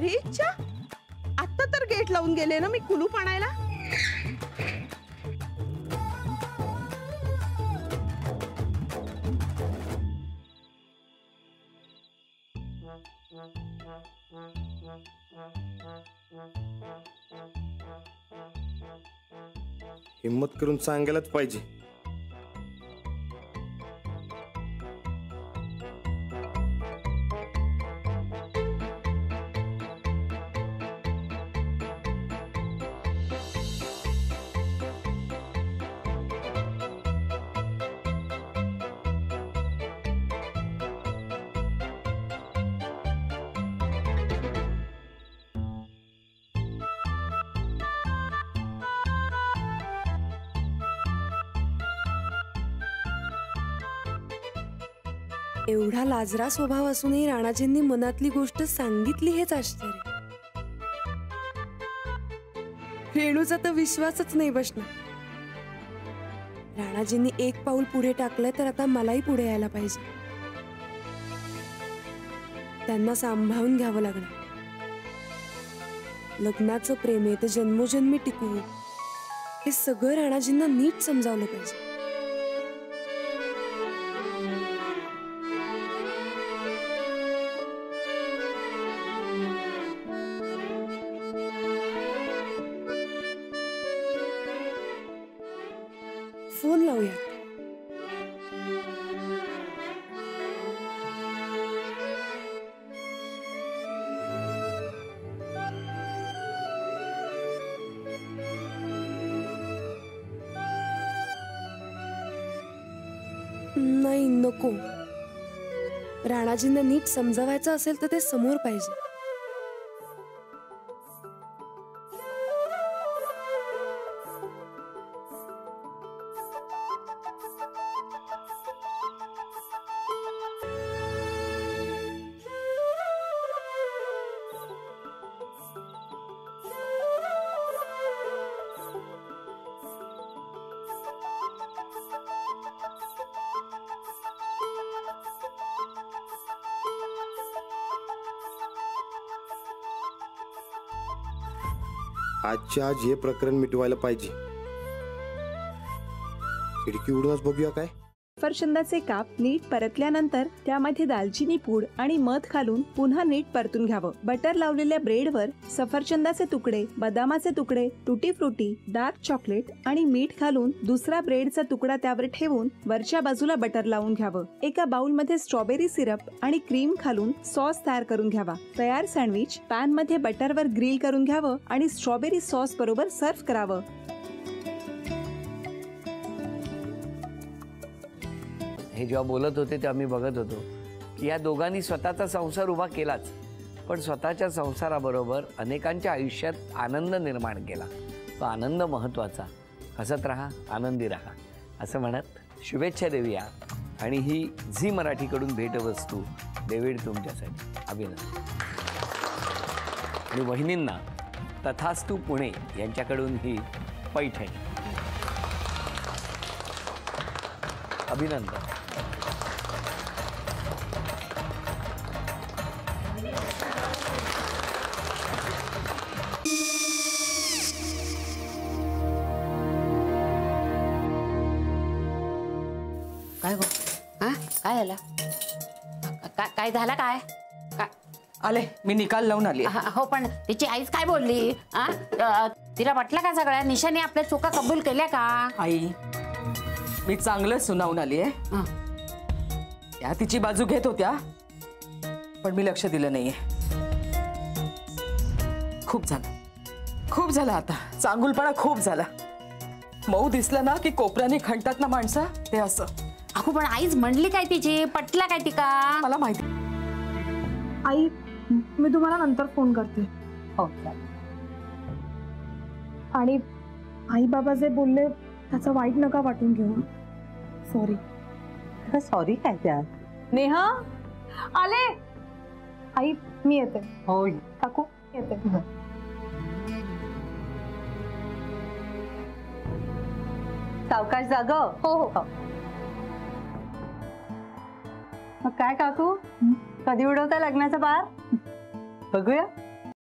अरे च्या, आता तर गेट लावून गेले ना मी कुलूप आणायला. हिम्मत करून सांगायलाच पाहिजे. एवढा लाजरा स्वभाव असूनही राणाजींनी मनातली गोष्ट सांगितली हेच आश्चर्य. रेणूचा तर विश्वासच नाही बसणार. राणाजींनी एक पाऊल पुढे टाकलंय तर आता मलाही पुढे यायला पाहिजे. त्यांना सांभाळून घ्यावं लागणार. लग्नाचं प्रेम आहे ते जन्मोजन्मी टिकवू हे सगळं राणाजींना नीट समजावलं पाहिजे. फोन लावूया. नाही नको. राणाजींना नीट समजावायचं असेल तर ते समोर पाहिजे. आजच्या आज हे प्रकरण मिटवायला पाहिजे. खिडकी उडूनच बघूया काय. सफरचंदाचे काप नीट परतल्यानंतर त्यामध्ये दालचिनी पूड आणि मध घालून पुन्हा नीट परतून घ्यावं. बटर लावलेल्या ब्रेडवर सफरचंदाचे तुकडे, बदामाचे तुकडे, टुटी फ्रुटी, डार्क चॉकलेट आणि मीठ घालून दुसरा ब्रेडचा तुकडा त्यावर ठेवून वरच्या बाजूला बटर लावून घ्यावं. एका बाउलमध्ये स्ट्रॉबेरी सिरप आणि क्रीम घालून सॉस तयार करून घ्यावा. तयार सँडविच पॅन मध्ये बटरवर ग्रिल करून घ्यावं आणि स्ट्रॉबेरी सॉस बरोबर सर्व्ह करावं. हे जेव्हा बोलत होते तेव्हा मी बघत होतो की या दोघांनी स्वतःचा संसार उभा केलाच, पण स्वतःच्या संसाराबरोबर अनेकांच्या आयुष्यात आनंद निर्माण केला. तो आनंद महत्त्वाचा. हसत राहा, आनंदी राहा असं म्हणत शुभेच्छा देऊया. आणि ही झी मराठीकडून भेटवस्तू डेव्हिड तुमच्यासाठी. अभिनंदन. आणि वहिनींना तथास्तू पुणे यांच्याकडून ही पैठणी. अभिनंदन. काय गो? हा काय झालं? काय झालं? काय आले मी निकाल लावून आली. हो पण तिची आईच काय बोलली? तिला वाटलं का सगळ्या निशाने आपल्या चुका कबूल केल्या का? आई मी चांगलं सुनावून आली आहे. त्या तिची बाजू घेत होत्या पण मी लक्ष दिलं नाहीये. खूप झालं आता. चांगुलपणा खूप झाला. मऊ दिसलं ना की कोपऱ्याने खणतात ना माणसं, ते असं. अगो पण आईच म्हणली काय तिची? पटला काय तिका? मला माहिती. आई मी तुम्हाला नंतर फोन करते. हो. आणि आई बाबा जे बोलले त्याचं वाईट नका वाटून घेऊ. सॉरी. सॉरी काय त्यात? नेहा आले. आई मी येते. हो काकू येते. सावकाश जाग. हो हो. मग काय काकू, कधी उडवता लग्नाचा बार? बघूया.